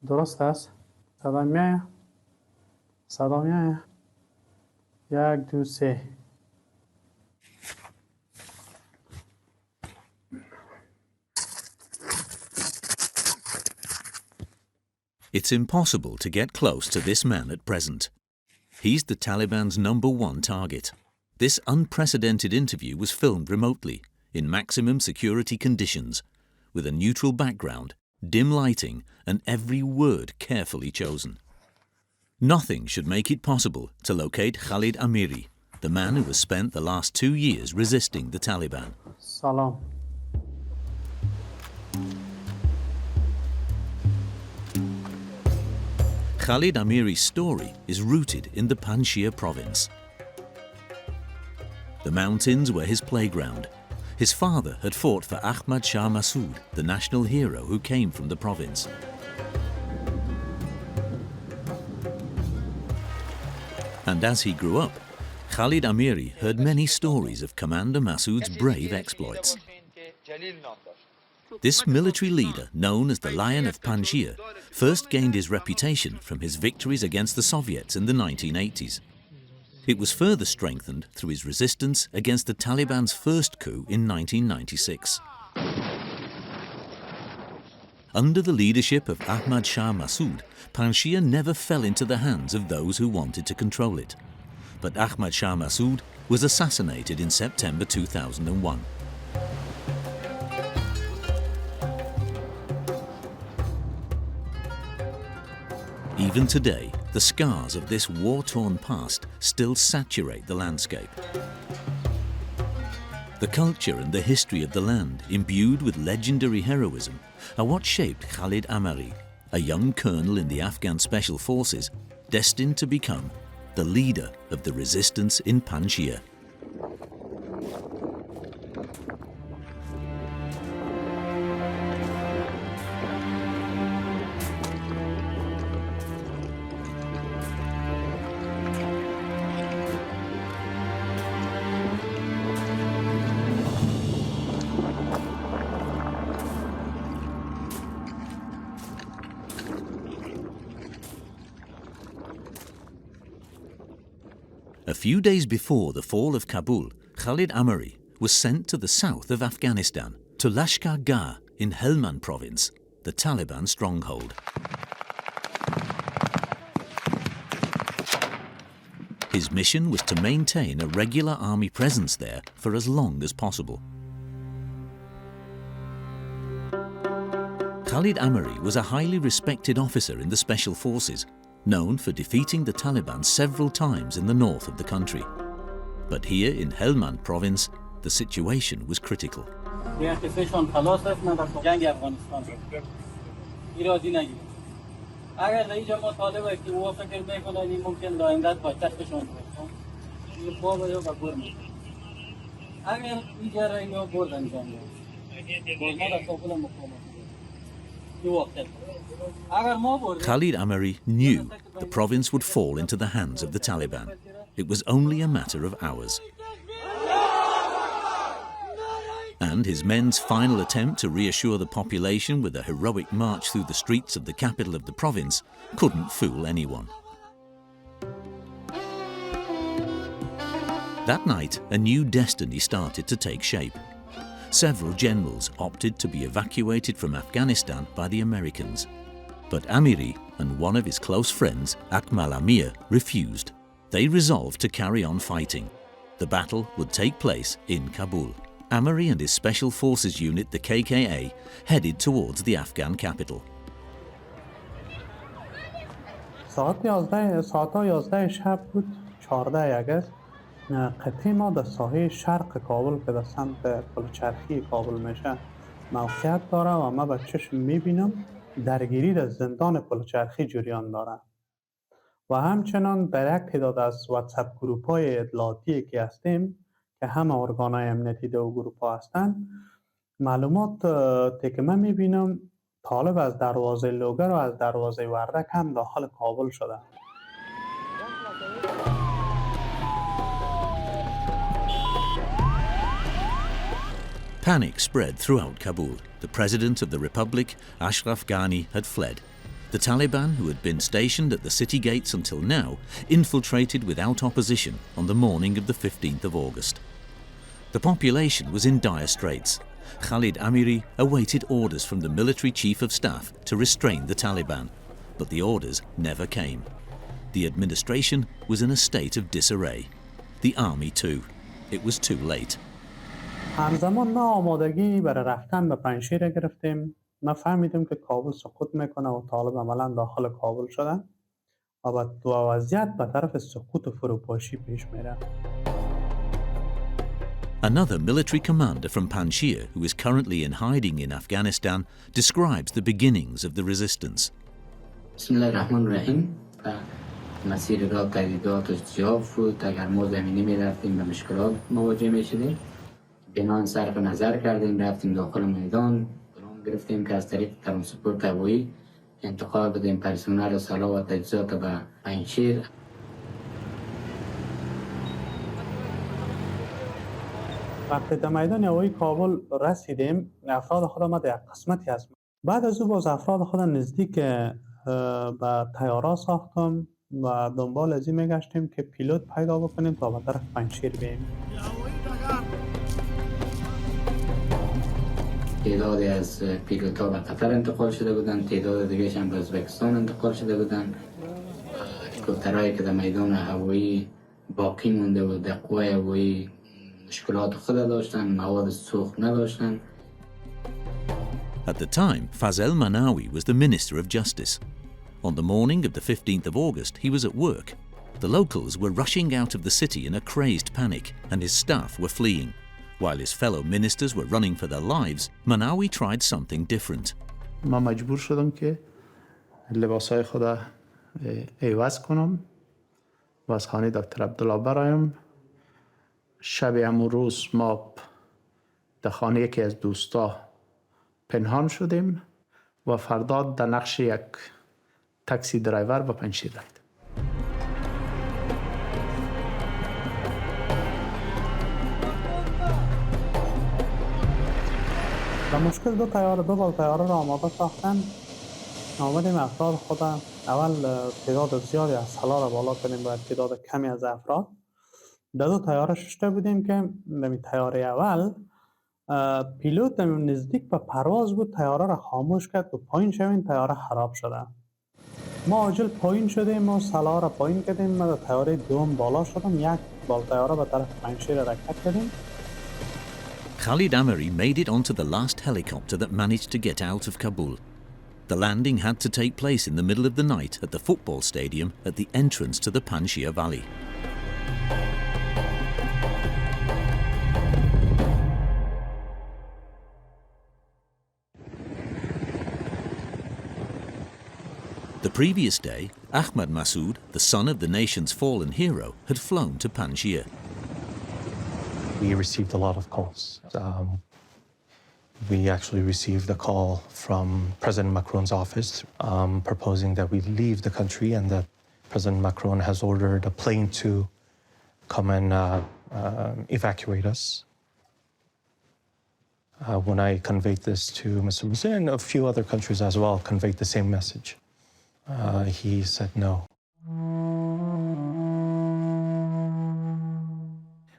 درست است؟ صدا میایه؟ صدا میایه؟ یک دو سه. It's impossible to get close to this man at present. He's the Taliban's #1 target. This unprecedented interview was filmed remotely, in maximum security conditions, with a neutral background, dim lighting, and every word carefully chosen. Nothing should make it possible to locate Khalid Amiry, the man who has spent the last 2 years resisting the Taliban. سلام. Khalid Amiry's story is rooted in the Panjshir province. The mountains were his playground. His father had fought for Ahmad Massoud, the national hero who came from the province. And as he grew up, Khalid Amiry heard many stories of Commander Massoud's brave exploits. This military leader, known as the Lion of Panjshir, first gained his reputation from his victories against the Soviets in the 1980s. It was further strengthened through his resistance against the Taliban's first coup in 1996. Under the leadership of Ahmad Massoud, Panjshir never fell into the hands of those who wanted to control it. But Ahmad Massoud was assassinated in September 2001. Even today, the scars of this war-torn past still saturate the landscape. The culture and the history of the land, imbued with legendary heroism, are what shaped Khalid Amiry, a young colonel in the Afghan Special Forces, destined to become the leader of the resistance in Panjshir. A few days before the fall of Kabul, Khalid Amiry was sent to the south of Afghanistan, to Lashkar Gah in Helmand province, the Taliban stronghold. His mission was to maintain a regular army presence there for as long as possible. Khalid Amiry was a highly respected officer in the Special Forces, known for defeating the Taliban several times in the north of the country. But here in Helmand province, the situation was critical. Khalid Amiry knew the province would fall into the hands of the Taliban. It was only a matter of hours. And his men's final attempt to reassure the population with a heroic march through the streets of the capital of the province couldn't fool anyone. That night, a new destiny started to take shape. Several generals opted to be evacuated from Afghanistan by the Americans. But Amiry and one of his close friends, Ahmad Massoud, refused. They resolved to carry on fighting. The battle would take place in Kabul. Amiry and his Special Forces unit, the KKA, headed towards the Afghan capital. ساعت 11 شب بود، 14 اگست. قطعه ما در ساحه شرق کابل که در سمت پلچرخی کابل میشه موقعیت داره و ما به چشم میبینم درگیری در زندان پلچرخی جریان داره و همچنان در یک تعداد از واتساپ گروپ های اطلاعاتی که هستیم که همه ارگانهای امنیتی در گروپ ها هستن، معلومات که من میبینم طالب از دروازه لوگر و از دروازه وردک هم داخل کابل شده. Panic spread throughout Kabul. The president of the republic, Ashraf Ghani, had fled. The Taliban, who had been stationed at the city gates until now, infiltrated without opposition on the morning of the 15th of August. The population was in dire straits. Khalid Amiry awaited orders from the military chief of staff to restrain the Taliban, but the orders never came. The administration was in a state of disarray. The army too. It was too late. همزمان ما آمادگی برای رفتن به پنجشیر گرفتیم. ما فهمیدیم که کابل سقوط میکنه و طالب عملا داخل کابل شدن و وضعیت به طرف سقوط و فروپاشی پیش میره. Another military commander from Panjshir, who is currently in hiding in Afghanistan, describes the beginnings of the resistance. Bismillahirrahmanirrahim. مسیر راه تهدیدات زیاد بود. اگر ما زمینی می‌رفتیم به مشکلات مواجه می‌شدیم. بنان صرف نظر کردیم رفتیم داخل میدان، درون گرفتیم که از طریق ترانسپورت هوایی انتقال بدیم پرسنل سلاح و تجهیزات به پنجشیر. وقتی در میدان هوایی کابل رسیدیم، افراد خود ما در قسمتی هست. بعد از او باز افراد خود نزدیک به طیاره ساختم و دنبال ازی میگشتیم که پیلوت پیدا بکنیم تا به طرف پنجشیر بیم. تعدادی از پیلوت‌ها به قطر انتقال شده بودند، تعداد دیگه‌ش هم به ازبکستان انتقال شده بودند. هلیکوپترهایی که در میدان هوایی باقی مونده بود در قوه هوایی مشکلات خود داشتند، مواد سوخت نداشتند. At the time, Fazel Manawi was the Minister of Justice. On the morning of the 15th of August, he was at work. The locals were rushing out of the city in a crazed panic, and his staff were fleeing. While his fellow ministers were running for their lives, Manawi tried something different. من مجبور شدم که لباسای خدا عوض کنم و از خانه دکتر عبدالله برایم. شب همون روز ما در خانه یکی از دوستا پنهان شدیم و فردا در نقش یک تاکسی درایور به پنجشیر رفتیم. و مشکل دو بال طیاره را آماده ساختن. آمدیم افراد خود اول تعداد زیادی از سلاح را بالا کنیم با تعداد کمی از افراد. در دو طیاره ششته بودیم که در طیاره اول پیلوت نزدیک به پرواز بود، طیاره را خاموش کرد و پایین شویم، طیاره خراب شده. ما عاجل پایین شدیم و سلاح را پایین کردیم. ما در طیاره دوم بالا شدم، یک بال طیاره به طرف پنجشیر حرکت کردیم. Khalid Amiry made it onto the last helicopter that managed to get out of Kabul. The landing had to take place in the middle of the night at the football stadium at the entrance to the Panjshir Valley. The previous day, Ahmad Massoud, the son of the nation's fallen hero, had flown to Panjshir. We received a lot of calls. We actually received a call from President Macron's office proposing that we leave the country, and that President Macron has ordered a plane to come and evacuate us. When I conveyed this to Mr. Massoud, and a few other countries as well conveyed the same message, he said no.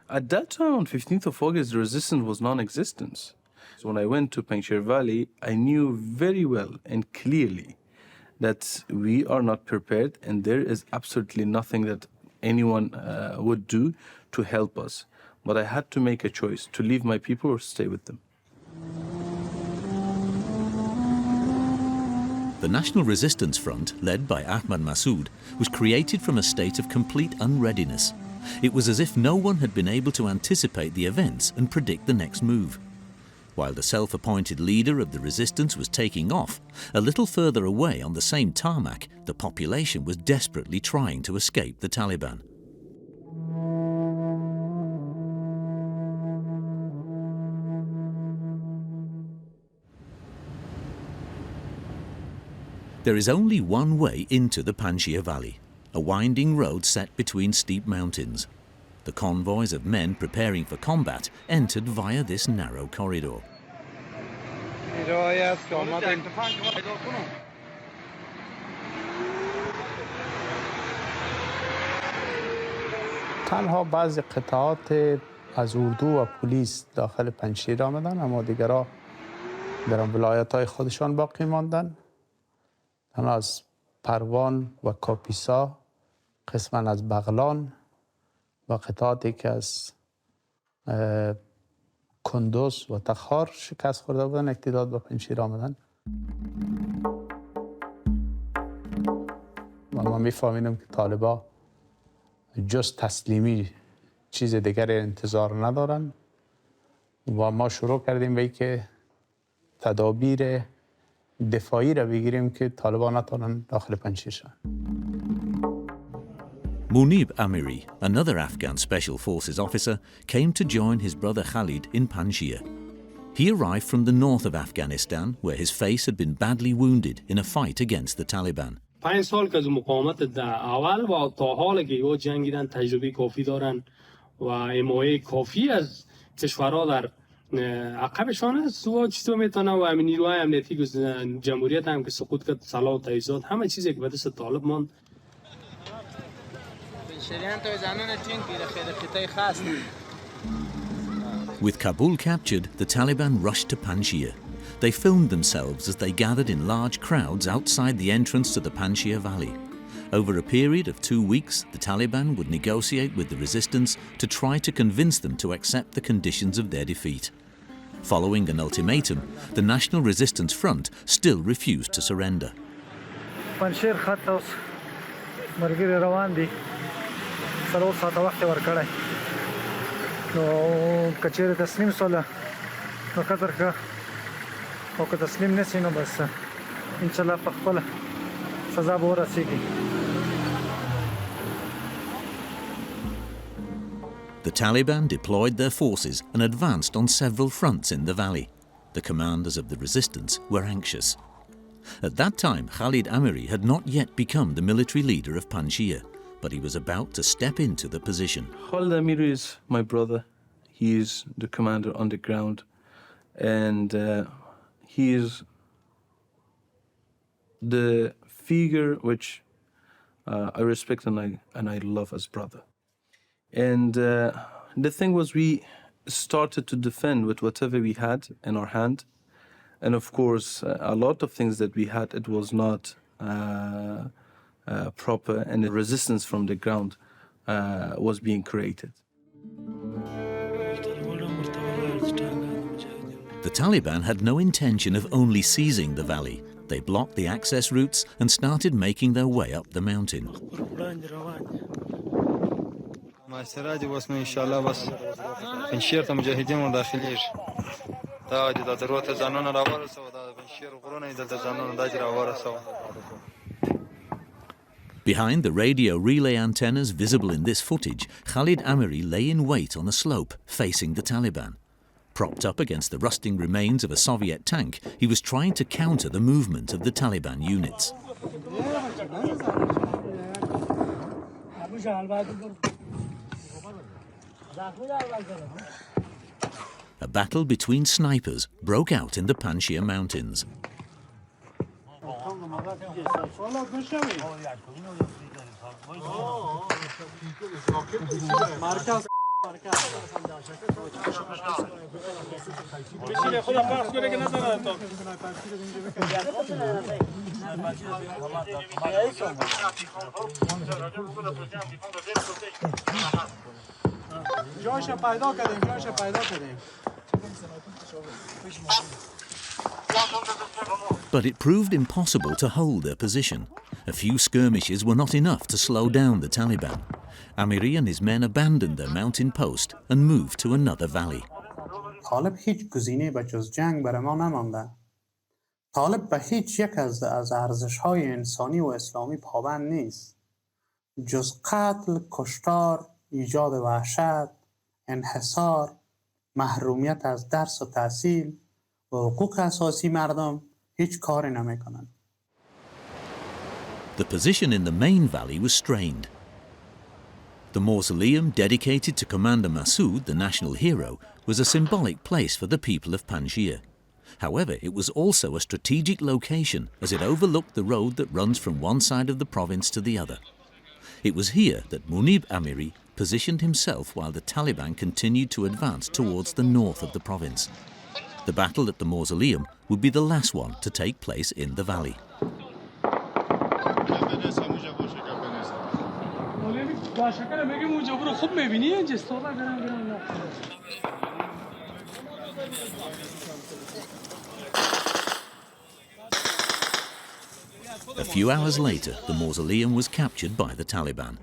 At that time, on 15th of August, the resistance was non-existent. So when I went to Panjshir Valley, I knew very well and clearly that we are not prepared, and there is absolutely nothing that anyone would do to help us. But I had to make a choice, to leave my people or stay with them. The National Resistance Front, led by Ahmad Massoud, was created from a state of complete unreadiness. It was as if no one had been able to anticipate the events and predict the next move. While the self-appointed leader of the resistance was taking off, a little further away on the same tarmac, the population was desperately trying to escape the Taliban. There is only one way into the Panjshir Valley, a winding road set between steep mountains. The convoys of men preparing for combat entered via this narrow corridor. تنها بعض قطعات از اردو و پلیس داخل پنجشیر آمدن، اما دیگرها در ولایت‌های خودشان باقی ماندن. تنها از پروان و کاپیسا، قسما از بغلان و قطعاتی که از کندوز و تخار شکست خورده بودن یک تعداد به پنجشیر آمدن. و ما می‌فهمیدیم که طالبان جز تسلیمی چیز دیگری انتظار ندارن و ما شروع کردیم به که تدابیر دفاعی را بگیریم که طالبان نتونن داخل پنجشیر شن. Munib Amiry, another Afghan Special Forces officer, came to join his brother Khalid in Panjshir. He arrived from the north of Afghanistan, where his face had been badly wounded in a fight against the Taliban. 5 سال که از مقاومت اول و تا حال که او جنگیدن تجربه کافی دارن و حمایت کافی از کشورها در عقبشان است و چطور میتونه و همین نیروهای امنیتی جمهوریت هم که سقوط کرد، صلاح و تجهیزات، همه چیزی که به دست طالب ماند. With Kabul captured, the Taliban rushed to Panjshir. They filmed themselves as they gathered in large crowds outside the entrance to the Panjshir Valley. Over a period of 2 weeks, the Taliban would negotiate with the resistance to try to convince them to accept the conditions of their defeat. Following an ultimatum, the National Resistance Front still refused to surrender. Panjshir khatos margir rawan di salo sata waqt warkadai no kachere taslim sola no qatar ka او که تسلیم نسی نو بس انشالله په خپل سزا به ورسیږي. The Taliban deployed their forces and advanced on several fronts in the valley. The commanders of the resistance were anxious. At that time, Khalid Amiry had not yet become the military leader of Panjshir, but he was about to step into the position. Khalid Amiry is my brother. He is the commander on the ground, and he is the figure which I respect and I love as brother. And the thing was, we started to defend with whatever we had in our hand. And of course, a lot of things that we had, it was not proper, and the resistance from the ground was being created. The Taliban had no intention of only seizing the valley. They blocked the access routes and started making their way up the mountain. Behind the radio relay antennas visible in this footage, Khalid Amiry lay in wait on a slope facing the Taliban. Propped up against the rusting remains of a Soviet tank, he was trying to counter the movement of the Taliban units. A battle between snipers broke out in the Panjshir mountains. But it proved impossible to hold their position. A few skirmishes were not enough to slow down the Taliban. Amiry and his men abandoned their mountain post and moved to another valley. طالب هیچ گزینه به جز جنگ برای ما نمانده. طالب به هیچ یک از ارزش‌های انسانی و اسلامی پابند نیست. جز قتل، کشتار، ایجاد وحشت، انحصار، محرومیت از درس و تحصیل و حقوق اساسی مردم هیچ کاری نمی‌کنند. The position in the main valley was strained. The mausoleum dedicated to Commander Massoud, the national hero, was a symbolic place for the people of Panjshir. However, it was also a strategic location as it overlooked the road that runs from one side of the province to the other. It was here that Munib Amiri positioned himself while the Taliban continued to advance towards the north of the province. The battle at the mausoleum would be the last one to take place in the valley. A few hours later, the mausoleum was captured by the Taliban.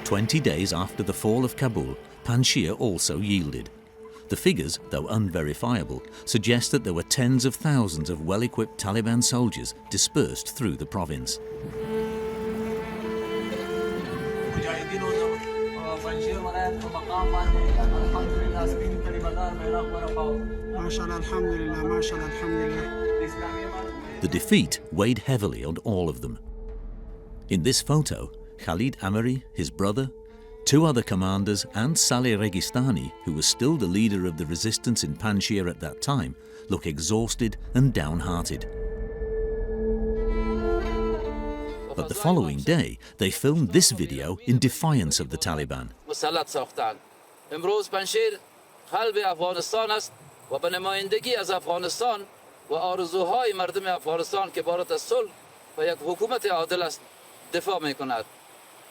20 days after the fall of Kabul, Panjshir also yielded. The figures, though unverifiable, suggest that there were tens of thousands of well-equipped Taliban soldiers dispersed through the province. The defeat weighed heavily on all of them. In this photo, Khalid Amiry, his brother, 2 other commanders and Saleh Registani, who was still the leader of the resistance in Panjshir at that time, look exhausted and downhearted. But the following day, they filmed this video in defiance of the Taliban.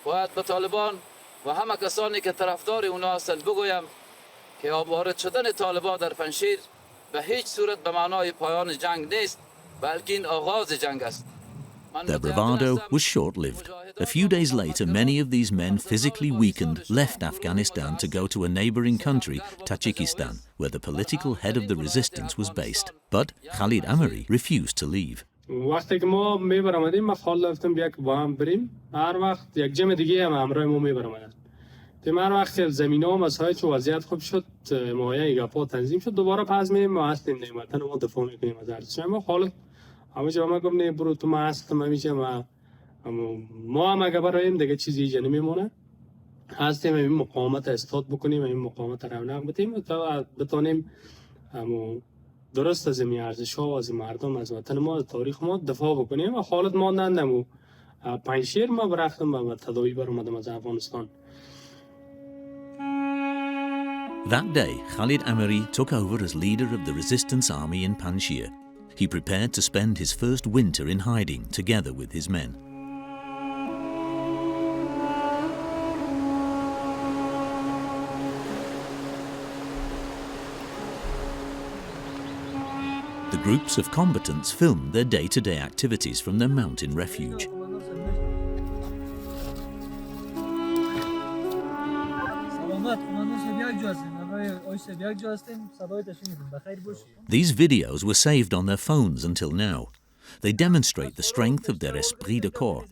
باید به طالبان و همه کسانی که طرفدار اونا هستند بگویم که وارد شدن طالبان در پنجشیر به هیچ صورت به معنای پایان جنگ نیست بلکه این آغاز جنگ است. Their bravado was short-lived. A few days later, many of these men, physically weakened, left Afghanistan to go to a neighboring country, Tajikistan, where the political head of the resistance was based. But Khalid Amiry refused to leave. وقتی که ما میبرامدیم ما فعال رفتم بیاک با هم بریم هر وقت یک جمع دیگه هم همراه ما میبرامدن تیم هر وقت زمین ها مساعد شد وضعیت خوب شد مایه گپا تنظیم شد دوباره پس میریم ما هستیم نعمتن ما دفاع میکنیم از ارزش ما حالا همه جا ما گفتم نه برو تو ما هستم همیشه ما هم اگه برایم دیگه چیزی اینجا نمیمونه هستیم این مقاومت استاد بکنیم این مقاومت رونق بدیم تا بتونیم درست از این ارزش‌ها و از مردم از وطن ما تاریخ ما دفاع بکنیم و حالت ماندن و پنجشیر ما برفتم و تداوی برآمدم از افغانستان. That day, Khalid Amiry took over as leader of the resistance army in Panjshir. He prepared to spend his first winter in hiding together with his men. The groups of combatants filmed their day-to-day activities from their mountain refuge. These videos were saved on their phones until now. They demonstrate the strength of their esprit de corps.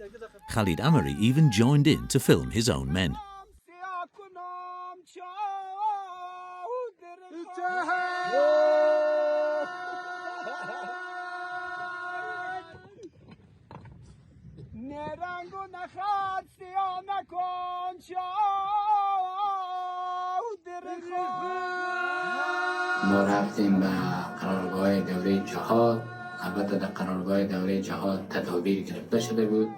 Khalid Amiry even joined in to film his own men. ما رفتیم به قرارگاه دوره جهاد. البته در قرارگاه دوره جهاد تدابیر گرفته شده بود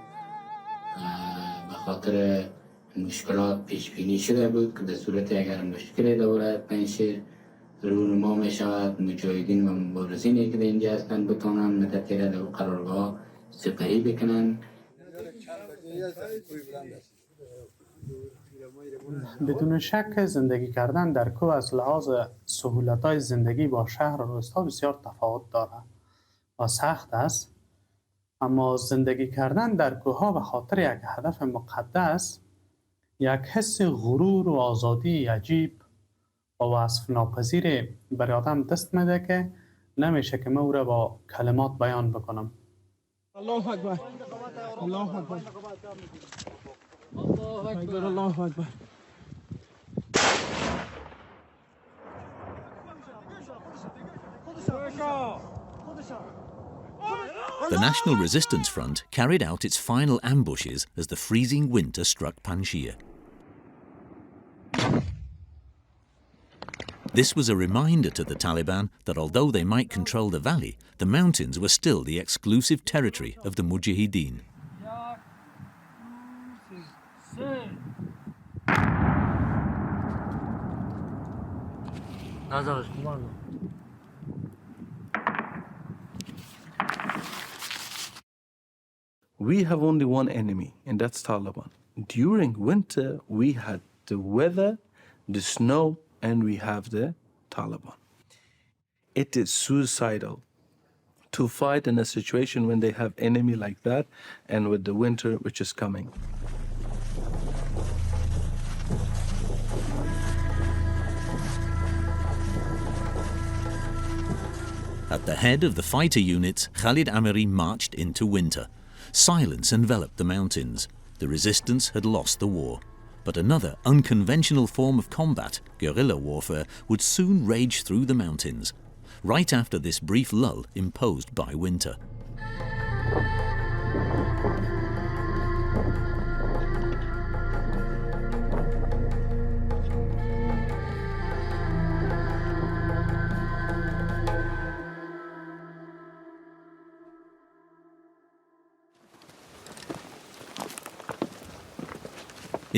به خاطر مشکلات پیش بینی شده بود که در صورت اگر مشکلی دوره پنجشیر رونما می شود مجاهدین و مبارزینی که در اینجا هستند بتونن مدتیره در قرارگاه سپری بکنن. بدون شک زندگی کردن در کوه از لحاظ سهولت‌های زندگی با شهر و روستا بسیار تفاوت دارد و سخت است، اما زندگی کردن در کوه‌ها به خاطر یک هدف مقدس یک حس غرور و آزادی عجیب و وصف ناپذیر بر آدم دست میده که نمیشه که من او را با کلمات بیان بکنم. الله اکبر الله اکبر الله اکبر الله اکبر The National Resistance Front carried out its final ambushes as the freezing winter struck Panjshir. This was a reminder to the Taliban that although they might control the valley, the mountains were still the exclusive territory of the Mujahedin. We have only one enemy, and that's Taliban. During winter, we had the weather, the snow, and we have the Taliban. It is suicidal to fight in a situation when they have enemy like that and with the winter which is coming. At the head of the fighter units, Khalid Amiry marched into winter. Silence enveloped the mountains. The resistance had lost the war. But another unconventional form of combat, guerrilla warfare, would soon rage through the mountains, right after this brief lull imposed by winter.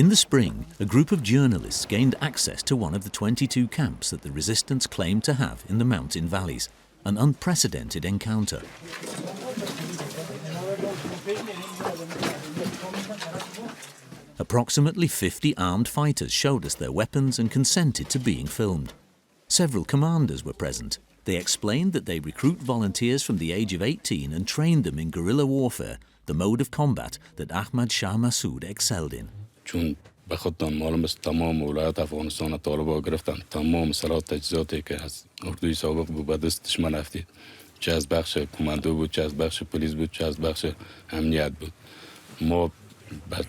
In the spring, a group of journalists gained access to one of the 22 camps that the resistance claimed to have in the mountain valleys, an unprecedented encounter. Approximately 50 armed fighters showed us their weapons and consented to being filmed. Several commanders were present. They explained that they recruit volunteers from the age of 18 and trained them in guerrilla warfare, the mode of combat that Ahmad Massoud excelled in. چون به خودتان معلوم است تمام ولایت افغانستان طالبان گرفتن، تمام سلاح تجهیزاتی که از اردوی سابق بود به دست دشمن رفتید، چه از بخش کماندو بود، چه از بخش پلیس بود، چه از بخش امنیت بود. ما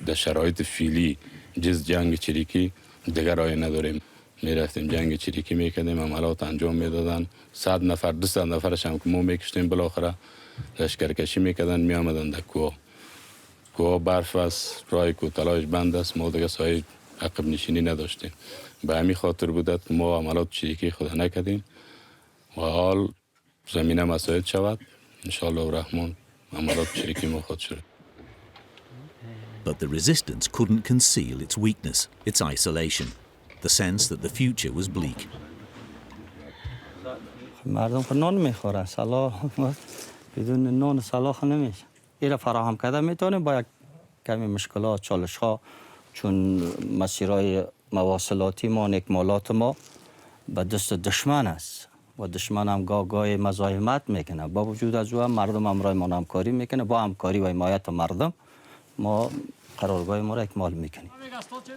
در شرایط فعلی جز جنگ چریکی دیگر راهی نداریم. میرفتیم جنگ چریکی میکردیم، عملات انجام میدادن، 100 نفر 200 نفرش هم که ما میکشتیم، بالاخره لشکرکشی میکردن، میآمدن در کوه. کوه برف است، راه کوتاهش بند است، ما دیگه سایه عقب نشینی نداشتیم. به همین خاطر بود که ما عملات چریکی خود نکردیم و حال زمینه مساعد شود، انشاءالله الرحمن عملات چریکی ما خود شد. But the resistance couldn't conceal its weakness, its isolation, the sense that the future was bleak. مردم خود نان میخورن، سلاح بدون نان سلاح نمیشه. ایره فراهم کرده میتونه با یک کمی مشکلات، چالش ها، چون مسیرهای مواصلاتی ما، اکمالات ما به دست دشمن است و دشمن هم گاه مزاحمت میکنه. با وجود از او مردم همراه ما همکاری میکنه، با همکاری و حمایت مردم ما قرارگاه ما را اکمال میکنیم.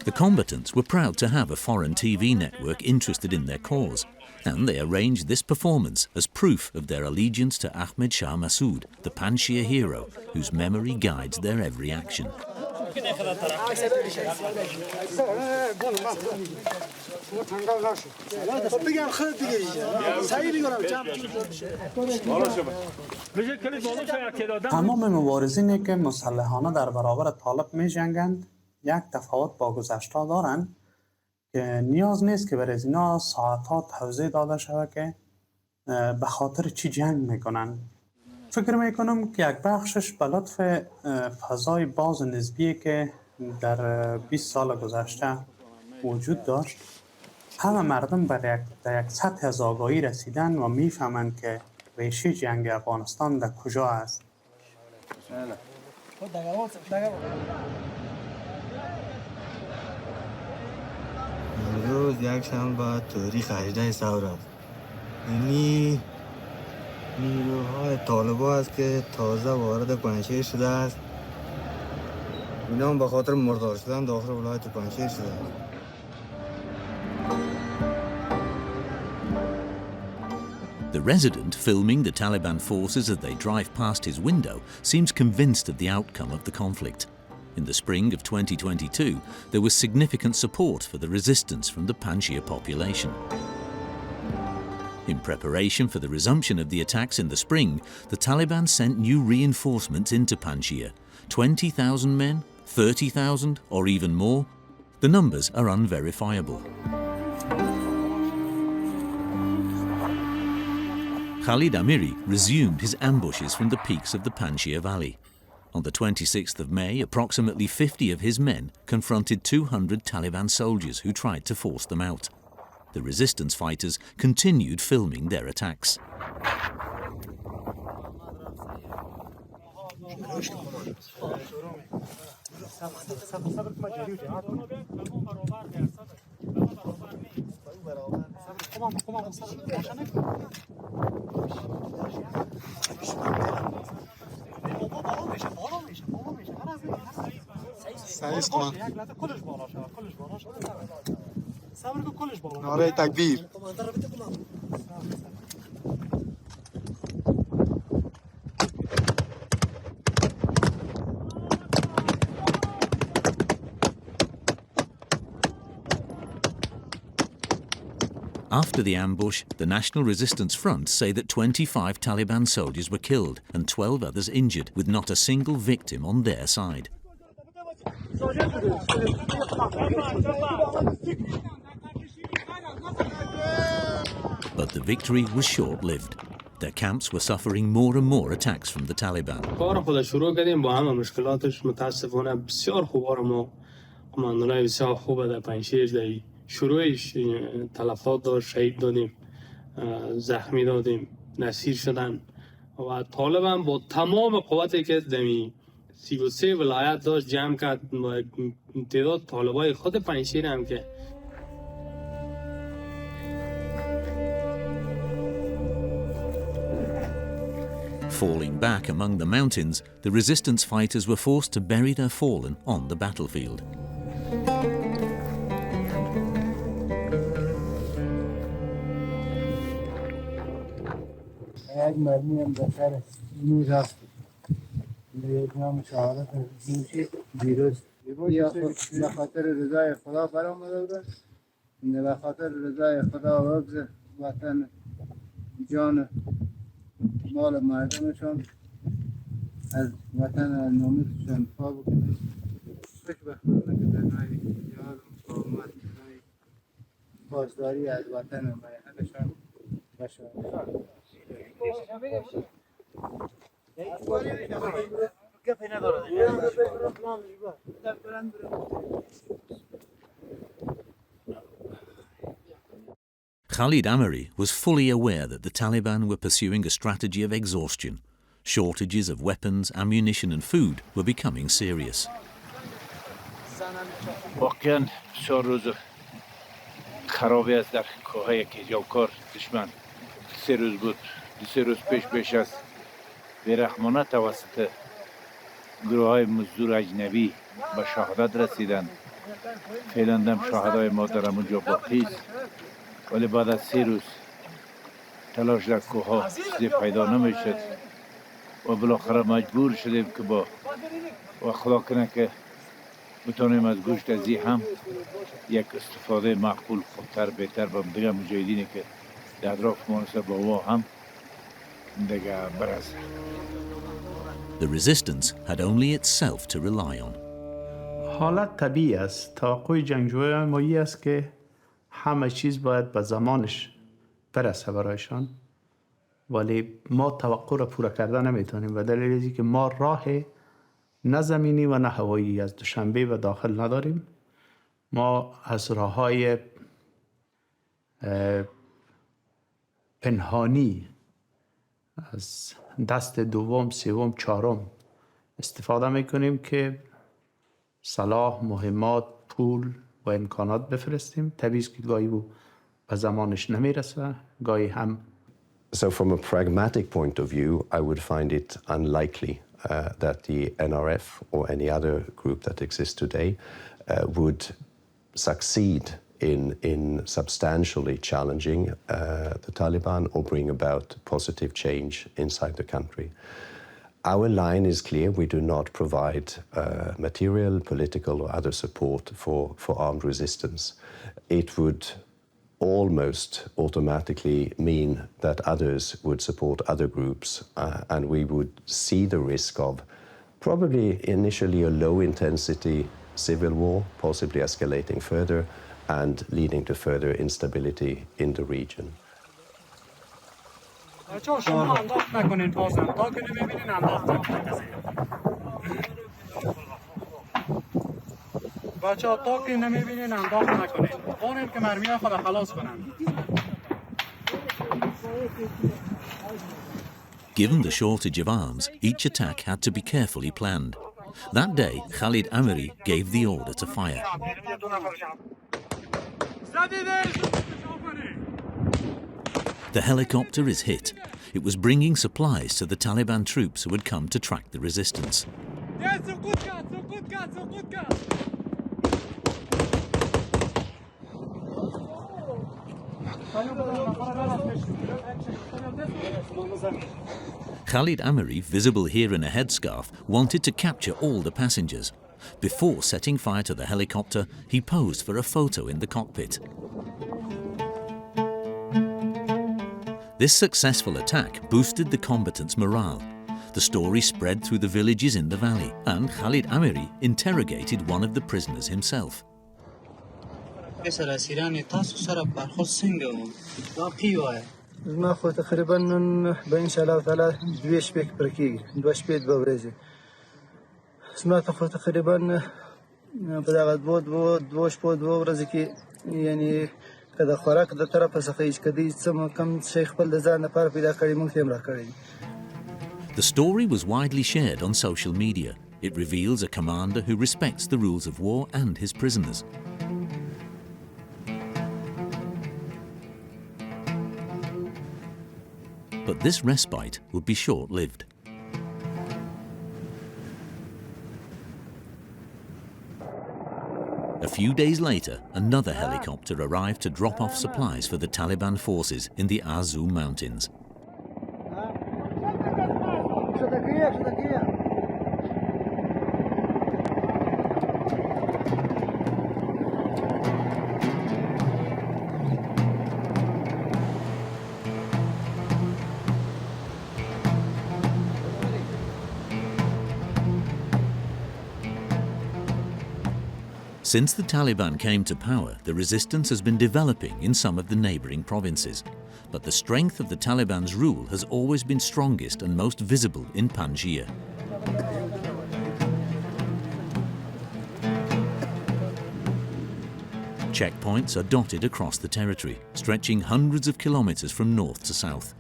The combatants were proud to have a foreign TV network interested in their cause, and they arranged this performance as proof of their allegiance to Ahmad Massoud, the Panjshir hero, whose memory guides their every action. تمام مبارزینی که مسلحانه در برابر طالب می جنگند یک تفاوت با گذشته دارند که نیاز نیست که برای از اینا ساعتها توضیح داده شود که به خاطر چی جنگ میکنن. فکر میکنم که یک بخشش به لطف فضای باز نسبی که در 20 سال گذشته وجود داشت، همه مردم در یک سطح از آگاهی رسیدن و میفهمند که ریشه جنگ افغانستان در کجا است. امروز یک شنبه تاریخ 18 ثور است. یعنی نیروهای طالبان است که تازه وارد پنجشیر شده است. اینا هم به خاطر مردار شدن داخل ولایت پنجشیر شده است. The resident filming the Taliban forces as they drive past his window seems convinced of the outcome of the conflict. In the spring of 2022, there was significant support for the resistance from the Panjshir population. In preparation for the resumption of the attacks in the spring, the Taliban sent new reinforcements into Panjshir. 20,000 men, 30,000, or even more? The numbers are unverifiable. Khalid Amiry resumed his ambushes from the peaks of the Panjshir Valley. On the 26th of May, approximately 50 of his men confronted 200 Taliban soldiers who tried to force them out. The resistance fighters continued filming their attacks. نعره تکبیر. After the ambush, the National Resistance Front say that 25 Taliban soldiers were killed and 12 others injured, with not a single victim on their side. But the victory was short-lived. Their camps were suffering more and more attacks from the Taliban. کار خود شروع کردیم با همه مشکلاتش متاسفانه بسیار خوب ما کماندانای بسیار خوب در پنجشیر در شروعش تلفات داشت، شهید دادیم، زخمی دادیم، نصیر شدن و طالبان با تمام قوتی که دمی 33 ولایت داشت جمع کرد و تعداد طالبای خود پنجشیر هم که Falling back among the mountains, the resistance fighters were forced to bury their fallen on the battlefield. مال مردمشان از وطن ناموسشان دفاع بکنن. خوشبختانه که در راه جهاد و مقاومت، برای پاسداری از وطن و مرحلشان بشن. Khalid Amiry was fully aware that the Taliban were pursuing a strategy of exhaustion. Shortages of weapons, ammunition and food were becoming serious. واقعا 4 روز خرابی است در کوههای کجاوکار دشمن. 3 روز بود. 3 روز پیش از بیرحمانه توسط گروه های مزدور اجنبی به شهادت رسیدن. فعلا هم شهدای ما در اونجا باقی است. ولی بعد از 3 روز تلاش در کوه ها چیزی پیدا نمیشد و بالاخره مجبور شدیم که با و خدا کنه که بتونیم از گوشت ازی هم یک استفاده معقول خوبتر بهتر با دیگه مجاهدینی که در اطراف مناسب با او هم دیگه برسه. The resistance had only itself to rely on. حالت طبیعی است. توقع جنگجویان ما این است که همه چیز باید به زمانش برسه برایشان، ولی ما توقع را پورا کرده نمیتونیم و دلیل اینه که ما راه نه زمینی و نه هوایی از دوشنبه و داخل نداریم. ما از راههای پنهانی از دست دوم، سوم، چهارم استفاده میکنیم که سلاح، مهمات، پول و امکانات بفرستیم. طبیعی است که گاهی به زمانش نمیرسه، گاهی هم. So from a pragmatic point of view, I would find it unlikely that the NRF or any other group that exists today would succeed in substantially challenging the Taliban or bring about positive change inside the country. Our line is clear. We do not provide material, political or other support for armed resistance. It would almost automatically mean that others would support other groups, and we would see the risk of probably initially a low-intensity civil war, possibly escalating further and leading to further instability in the region. Given the shortage of arms, each attack had to be carefully planned. That day, Khalid Amiry gave the order to fire. The helicopter is hit. It was bringing supplies to the Taliban troops who had come to track the resistance. Khalid Amiry, visible here in a headscarf, wanted to capture all the passengers. Before setting fire to the helicopter, he posed for a photo in the cockpit. This successful attack boosted the combatants' morale. The story spread through the villages in the valley, and Khalid Amiry interrogated one of the prisoners himself. زما خو تقریبا نن به ان شاء الله تعالی 2 شپې پر کېږي 2 شپې 2 ورځې زما ته خو تقریبا په دغه 2 شپو 2 ورځې کې یعنی که د خوراک د طرفه څخه هیڅ کدی څه کم شي خپل د ځان لپاره پیدا کړی موږ ته را کړی. The story was widely shared on social media. It reveals a commander who respects the rules of war and his prisoners. But this respite would be short-lived. A few days later, another helicopter arrived to drop off supplies for the Taliban forces in the Azu Mountains. Since the Taliban came to power, the resistance has been developing in some of the neighboring provinces. But the strength of the Taliban's rule has always been strongest and most visible in Panjshir. Checkpoints are dotted across the territory, stretching hundreds of kilometers from north to south.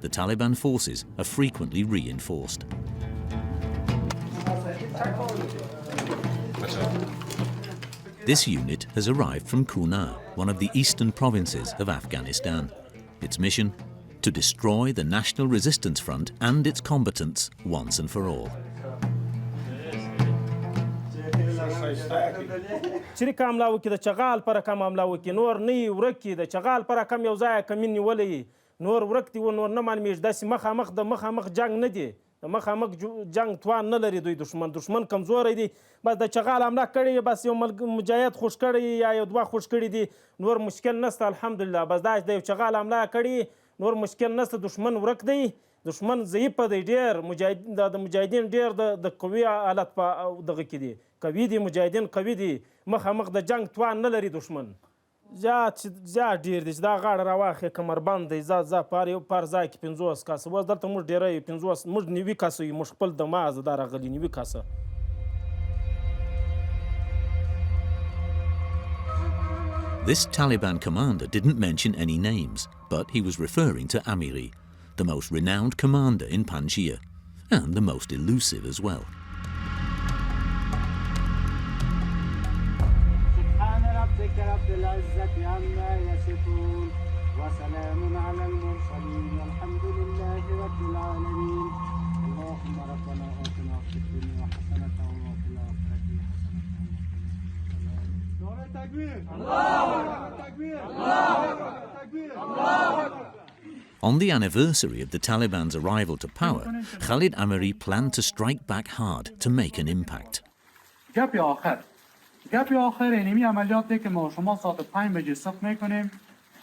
The Taliban forces are frequently reinforced. This unit has arrived from Kunar, one of the eastern provinces of Afghanistan. Its mission? To destroy the National Resistance Front and its combatants once and for all. چری کام لاو کې د چغال پر کم املاو کې نور نه ورکی د چغال پر کم یو ځای کمین ولې نور ورکتی و نور نه معلومیږي داسې مخامخ جنگ نه دی د مخامخ جنگ توان نه لري دوی دشمن کمزور دی بس د چغال حمله کړي بس یو مجاهد خوش کړي یا یو دوه خوش کړي دي نور مشکل نشته الحمدلله بس دا د چغال حمله کړي نور مشکل نشته دشمن ورک دی دشمن ضعیف دی ډیر مجاهدین ډیر د قوي حالت په دغه کې دي قوي دي مجاهدین قوي دي مخامخ د جنگ توان نه لري دشمن زیات ډیر دي چې دا غاړه راواخې کمربند دی زه پر ځای کې 50 کاسه اوس دلته موږ ډیری 50 موږ 90 کاسه یو موږ خپل د مازه دا راغلي 90 کاسه. This Taliban commander didn't mention any names, but he was referring to Amiry, the most renowned commander in Panjshir, and the most elusive as well. On the anniversary of the Taliban's arrival to power, Khalid Amiry planned to strike back hard to make an impact. گپ آخر اینمی عملیاتی که ما شما ساعت 5 بجه صبح میکنیم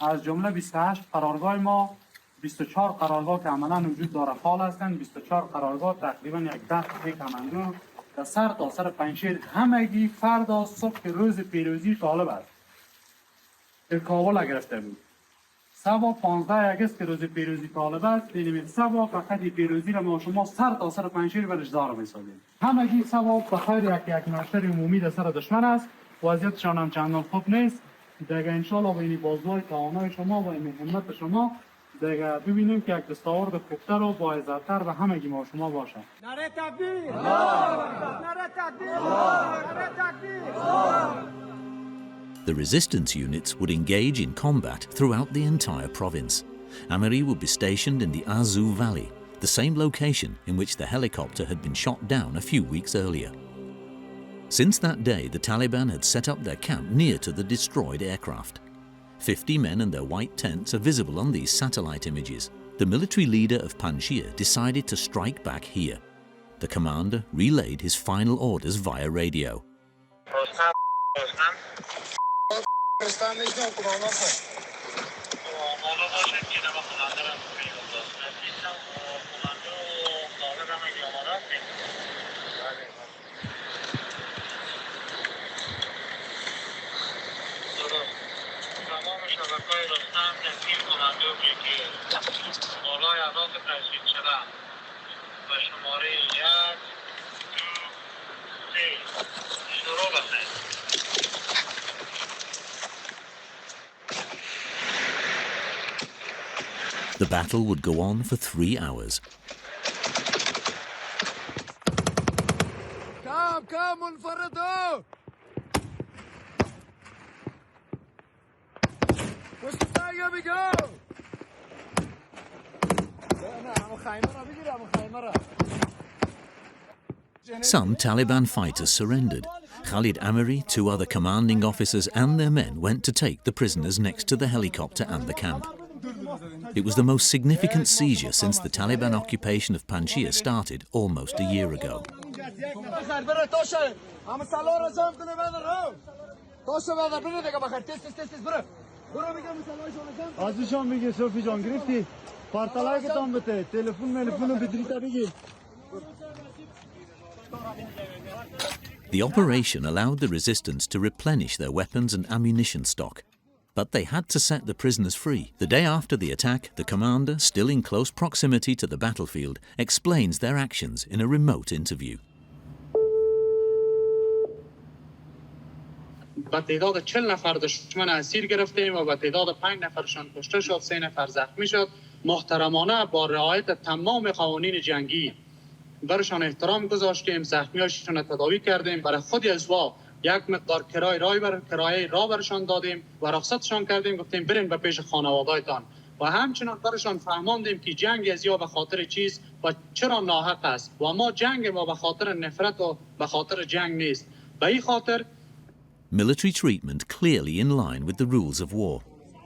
از جمله 28 قرارگاه ما 24 قرارگاه که عملا وجود داره فعال هستند. 24 قرارگاه تقریبا یک 10 کماندو در سر تا سر پنجشیر همگی فردا صبح روز پیروزی طالب است که کابل گرفته بود. سبا 15 آگوست که روز پیروزی طالب است، دیدیم سبا فقط پیروزی را ما شما سر تا سر پنجشیر برش دار می‌سازیم. همگی سبا بخیر یک نشتر عمومی در سر دشمن است. وضعیتشان هم چندان خوب نیست. دیگه انشالله با این بازوهای توانای شما و این همت شما دیگه ببینیم که یک دستاورد خوبتر و با عزت‌تر و همگی ما شما باشه. نعره تکبیر! نعره تکبیر! نعره تکبیر! The resistance units would engage in combat throughout the entire province. Amiry would be stationed in the Azu Valley, the same location in which the helicopter had been shot down a few weeks earlier. Since that day, the Taliban had set up their camp near to the destroyed aircraft. 50 men in their white tents are visible on these satellite images. The military leader of Panjshir decided to strike back here. The commander relayed his final orders via radio. The battle would go on for 3 hours. Come, منفردو! Where's the tiger we go? Some Taliban fighters surrendered. Khalid Amiry, 2 other commanding officers and their men went to take the prisoners next to the helicopter and the camp. It was the most significant seizure since the Taliban occupation of Panjshir started almost a year ago. The operation allowed the resistance to replenish their weapons and ammunition stock. But they had to set the prisoners free. The day after the attack, the commander, still in close proximity to the battlefield, explains their actions in a remote interview. با تعداد 40 نفر دشمن اسیر گرفتیم و با تعداد 5 نفرشان کشته شد، 3 نفر زخمی شد. محترمانه با رعایت تمام قوانین جنگی برشان احترام گذاشتیم، زخمیاشون را تداوی کردیم. برای خود ازوا یک مقدار کرایه راه برشان دادیم و رخصتشان کردیم، گفتیم برین به پیش خانواده‌تان و همچنان برشان فهماندیم که جنگ از یا به خاطر چیز و چرا ناحق است و ما جنگ ما به خاطر نفرت و به خاطر جنگ نیست. به این خاطر Military treatment clearly in line with the rules of war.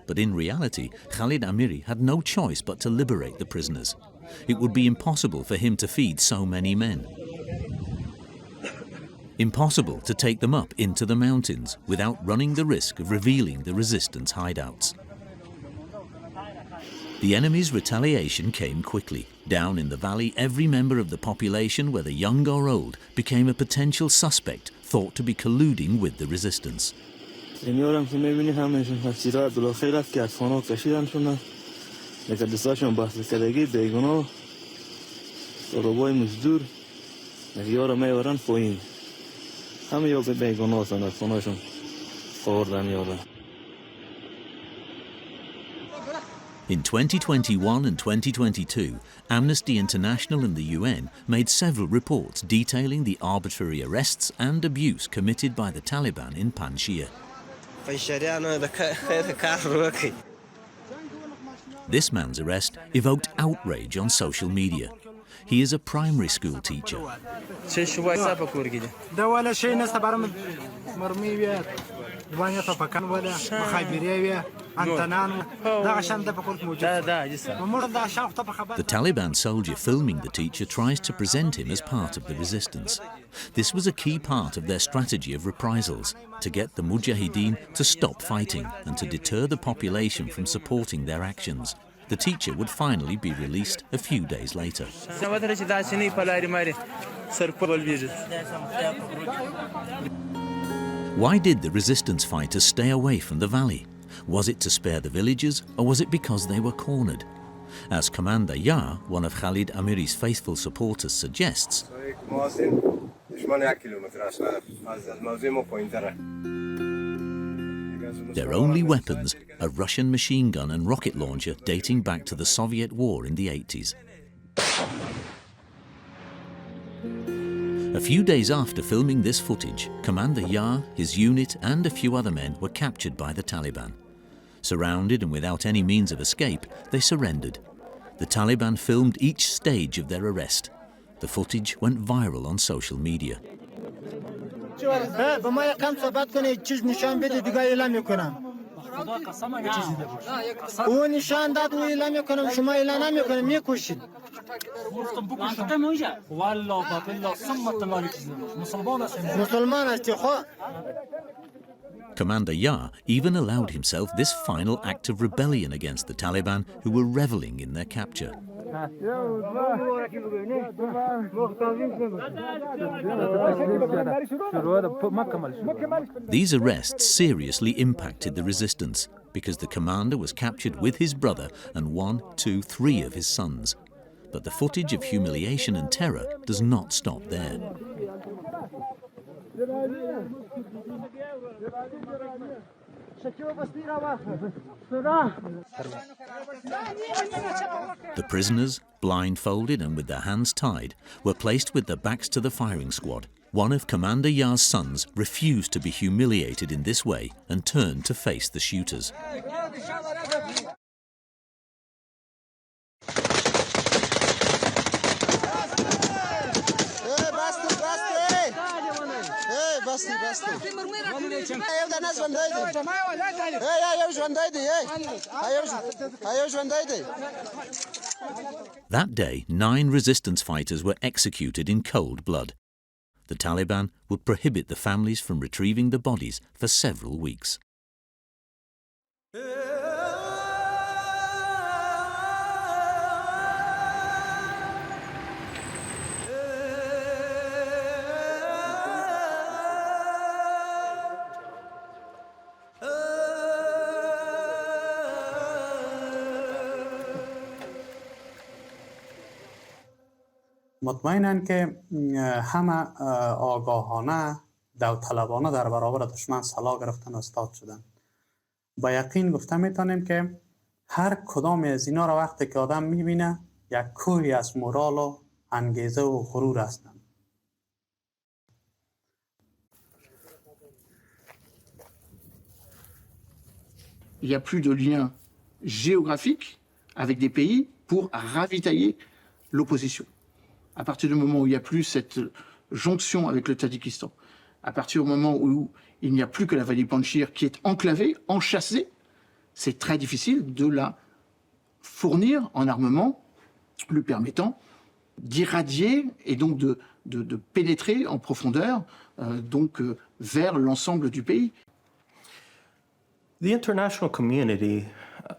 But in reality, Khalid Amiry had no choice but to liberate the prisoners. It would be impossible for him to feed so many men. Impossible to take them up into the mountains without running the risk of revealing the resistance hideouts. The enemy's retaliation came quickly. Down in the valley, every member of the population, whether young or old, became a potential suspect thought to be colluding with the resistance. In 2021 and 2022, Amnesty International and the UN made several reports detailing the arbitrary arrests and abuse committed by the Taliban in Panjshir. This man's arrest evoked outrage on social media. He is a primary school teacher. The Taliban soldier filming the teacher tries to present him as part of the resistance. This was a key part of their strategy of reprisals, to get the Mujahedin to stop fighting and to deter the population from supporting their actions. The teacher would finally be released a few days later. Why did the resistance fighters stay away from the valley? Was it to spare the villagers, or was it because they were cornered? As Commander Ya, one of Khalid Amiry's faithful supporters, suggests, their only weapons, a Russian machine gun and rocket launcher dating back to the Soviet war in the 80s. A few days after filming this footage, Commander Ya, his unit and a few other men were captured by the Taliban. Surrounded and without any means of escape, they surrendered. The Taliban filmed each stage of their arrest. The footage went viral on social media. Commander Ya even allowed himself this final act of rebellion against the Taliban, who were reveling in their capture. These arrests seriously impacted the resistance, because the commander was captured with his brother and 1, 2, 3 of his sons. But the footage of humiliation and terror does not stop there. The prisoners, blindfolded and with their hands tied, were placed with their backs to the firing squad. One of Commander Ya's sons refused to be humiliated in this way and turned to face the shooters. That day, 9 resistance fighters were executed in cold blood. The Taliban would prohibit the families from retrieving the bodies for several weeks. مطمئنن که همه آگاهانه داوطلبانه در برابر دشمن سلاح گرفتن و استاد شدن. با یقین گفته میتونیم که هر کدام از اینا را وقتی که آدم میبینه یک کوهی از مورال و انگیزه و غرور هستند. Il n'y a plus de lien géographique avec des pays pour ravitailler l'opposition. À partir du moment où il n'y a plus cette jonction avec le Tadjikistan, à partir du moment où il n'y a plus que la vallée Panjshir qui est enclavée, enchâssée, c'est très difficile de la fournir en armement lui permettant d'irradier et donc de pénétrer en profondeur vers l'ensemble du pays. The international community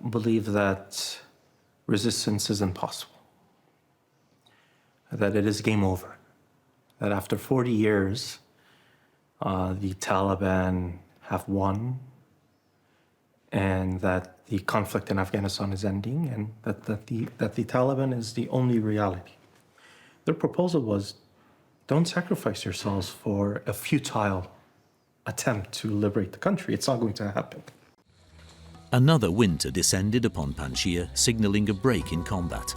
believes that resistance is impossible, that it is game over, that after 40 years, the Taliban have won, and that the conflict in Afghanistan is ending, and that the Taliban is the only reality. Their proposal was, don't sacrifice yourselves for a futile attempt to liberate the country. It's not going to happen. Another winter descended upon Panjshir, signalling a break in combat.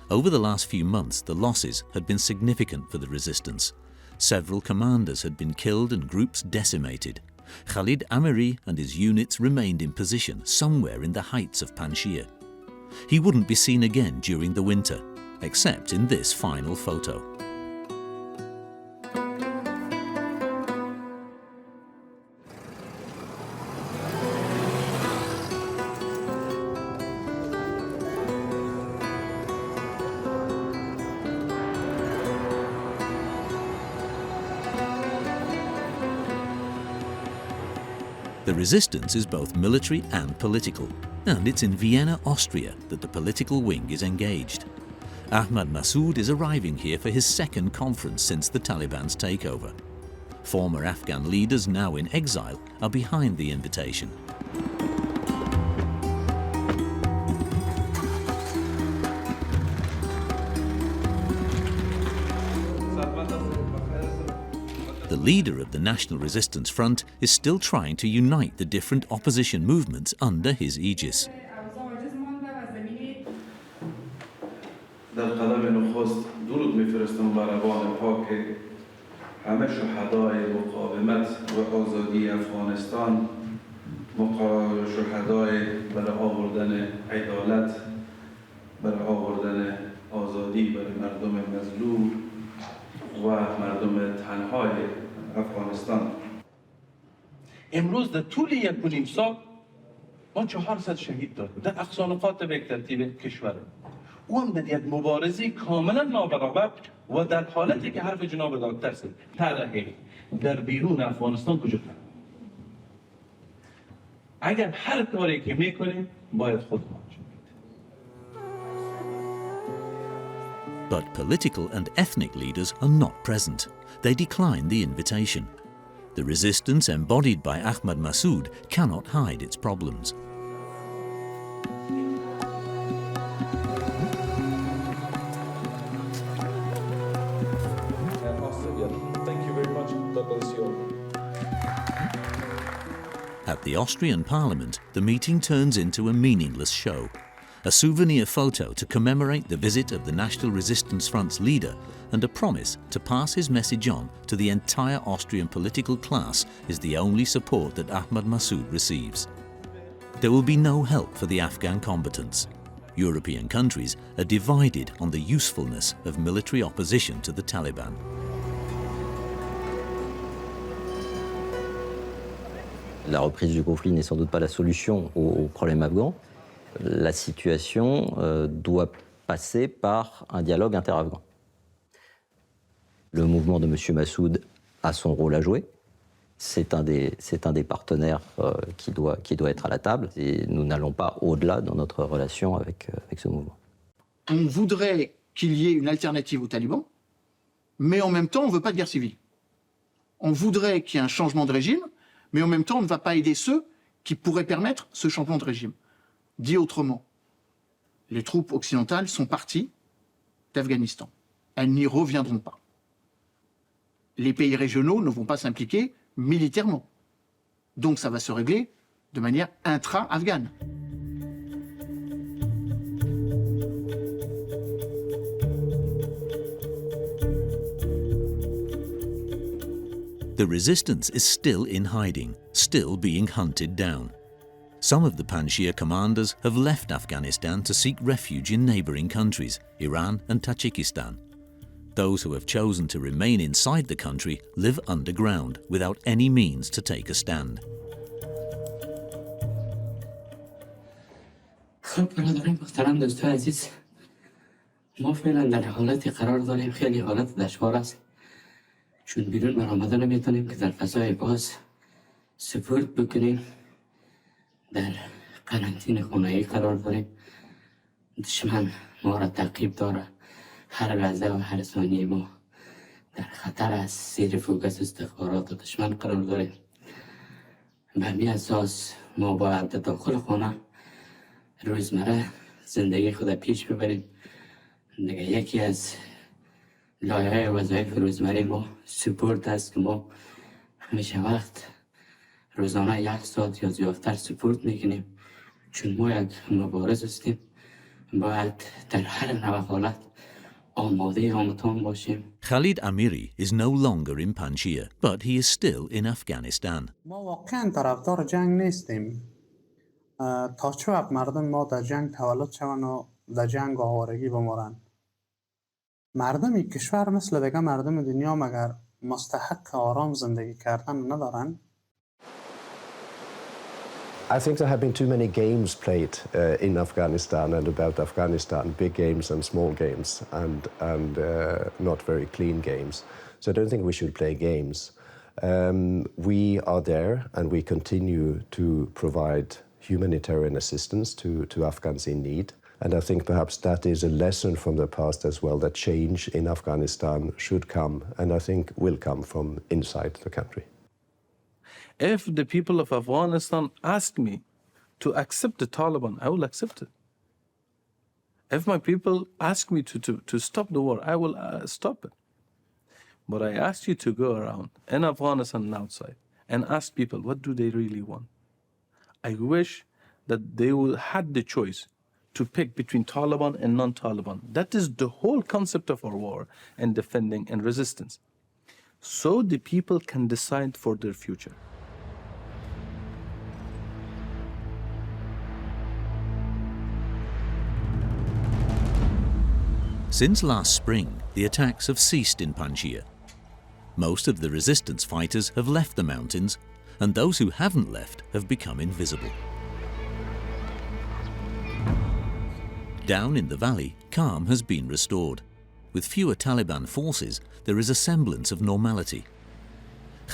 Over the last few months, the losses had been significant for the resistance. Several commanders had been killed and groups decimated. Khalid Amiry and his units remained in position somewhere in the heights of Panjshir. He wouldn't be seen again during the winter, except in this final photo. The resistance is both military and political, and it's in Vienna, Austria that the political wing is engaged. Ahmad Massoud is arriving here for his second conference since the Taliban's takeover. Former Afghan leaders now in exile are behind the invitation. The leader of the National Resistance Front is still trying to unite the different opposition movements under his aegis. در قدم نخست درود میفرستم بر روان پاک همه شهدای مقاومت و آزادی افغانستان، شهدای برای آوردن عدالت، برای آوردن آزادی برای مردم مظلوم و مردم تنهای افغانستان. امروز در طول 1.5 سال ما 400 شهید داریم در اقصا نقاط به ترتیب کشور. او هم در یک مبارزه کاملا نابرابر و در حالتی که حرف جناب دکتر سید طرحی در بیرون افغانستان کجا کنیم. اگر هر کاری که میکنیم باید خود But political and ethnic leaders are not present. They decline the invitation. The resistance embodied by Ahmad Massoud cannot hide its problems. Thank you very much. God bless you all. At the Austrian Parliament, the meeting turns into a meaningless show. A souvenir photo to commemorate the visit of the National Resistance Front's leader and a promise to pass his message on to the entire Austrian political class is the only support that Ahmad Massoud receives. There will be no help for the Afghan combatants. European countries are divided on the usefulness of military opposition to the Taliban. La reprise du conflit n'est sans doute pas la solution au problème afghan. La situation doit passer par un dialogue inter-afghan. Le mouvement de M. Massoud a son rôle à jouer. C'est un des partenaires qui doit être à la table. Et nous n'allons pas au-delà dans notre relation avec ce mouvement. On voudrait qu'il y ait une alternative aux talibans, mais en même temps, on ne veut pas de guerre civile. On voudrait qu'il y ait un changement de régime, mais en même temps, on ne va pas aider ceux qui pourraient permettre ce changement de régime. Dit autrement, les troupes occidentales sont parties d'Afghanistan. Elles n'y reviendront pas. Les pays régionaux ne vont pas s'impliquer militairement. Donc ça va se régler de manière intra-afghane. The resistance is still in hiding, still being hunted down. Some of the Panjshir commanders have left Afghanistan to seek refuge in neighbouring countries, Iran and Tajikistan. Those who have chosen to remain inside the country live underground without any means to take a stand. خب برادران محترم دوستان عزیز، ما فعلا در حالتی قرار داریم خیلی حالت دشوار است، چون بیرون برآمده نمیتونیم که در فضای باز سپورت بکنیم. در قرنطینه خانه‌ای قرار داریم. دشمن ما را تعقیب داره. هر لحظه و هر ثانیه ما در خطر است. زیر فوکس استخبارات دشمن قرار داریم. به همین اساس ما باید در داخل خانه روزمره زندگی خود پیش ببریم. دیگه یکی از لایه‌های وظایف روزمره ما سپورت است که ما همیشه وقت روزانه 1 ساعت یا زیادتر سپورت میکنیم، چون ما یک مبارز هستیم. باید در هر نوع حالت آماده آمتان باشیم. Khalid Amiry is no longer in Panjshir, but he is still in Afghanistan. ما واقعا طرفدار جنگ نیستیم. تا چه وقت مردم ما در جنگ تولد شوند و در جنگ آوارگی بمارند؟ مردم کشور مثل دیگه مردم دنیا مگر مستحق آرام زندگی کردن ندارن؟ I think there have been too many games played in Afghanistan and about Afghanistan, big games and small games, and not very clean games. So I don't think we should play games. We are there and we continue to provide humanitarian assistance to Afghans in need. And I think perhaps that is a lesson from the past as well, that change in Afghanistan should come, and I think will come from inside the country. If the people of Afghanistan ask me to accept the Taliban, I will accept it. If my people ask me to stop the war, I will stop it. But I ask you to go around in Afghanistan and outside and ask people, what do they really want? I wish that they would had the choice to pick between Taliban and non-Taliban. That is the whole concept of our war and defending and resistance. So the people can decide for their future. Since last spring, the attacks have ceased in Panjshir. Most of the resistance fighters have left the mountains, and those who haven't left have become invisible. Down in the valley, calm has been restored. With fewer Taliban forces, there is a semblance of normality.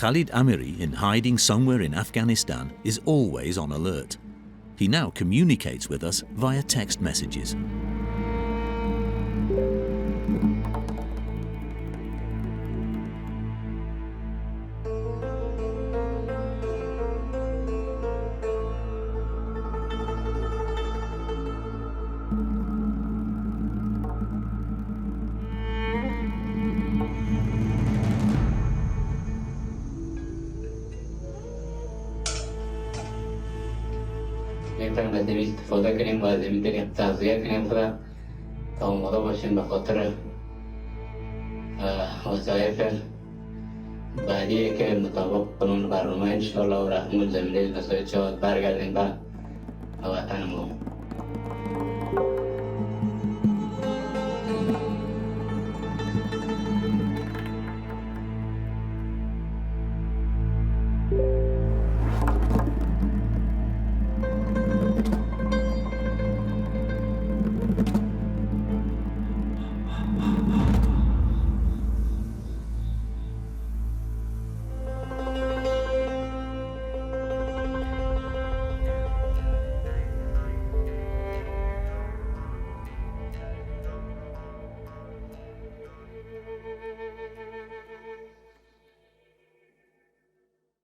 Khalid Amiry, in hiding somewhere in Afghanistan, is always on alert. He now communicates with us via text messages. میتونیم از این استفاده کنیم و از این طریق تغذیه کنیم خدا تا آماده باشیم به خاطر وظایف بعدی که مطابق قانون برنامه انشاءالله و رحمت زمینه مساعد شود برگردیم به وطنمون.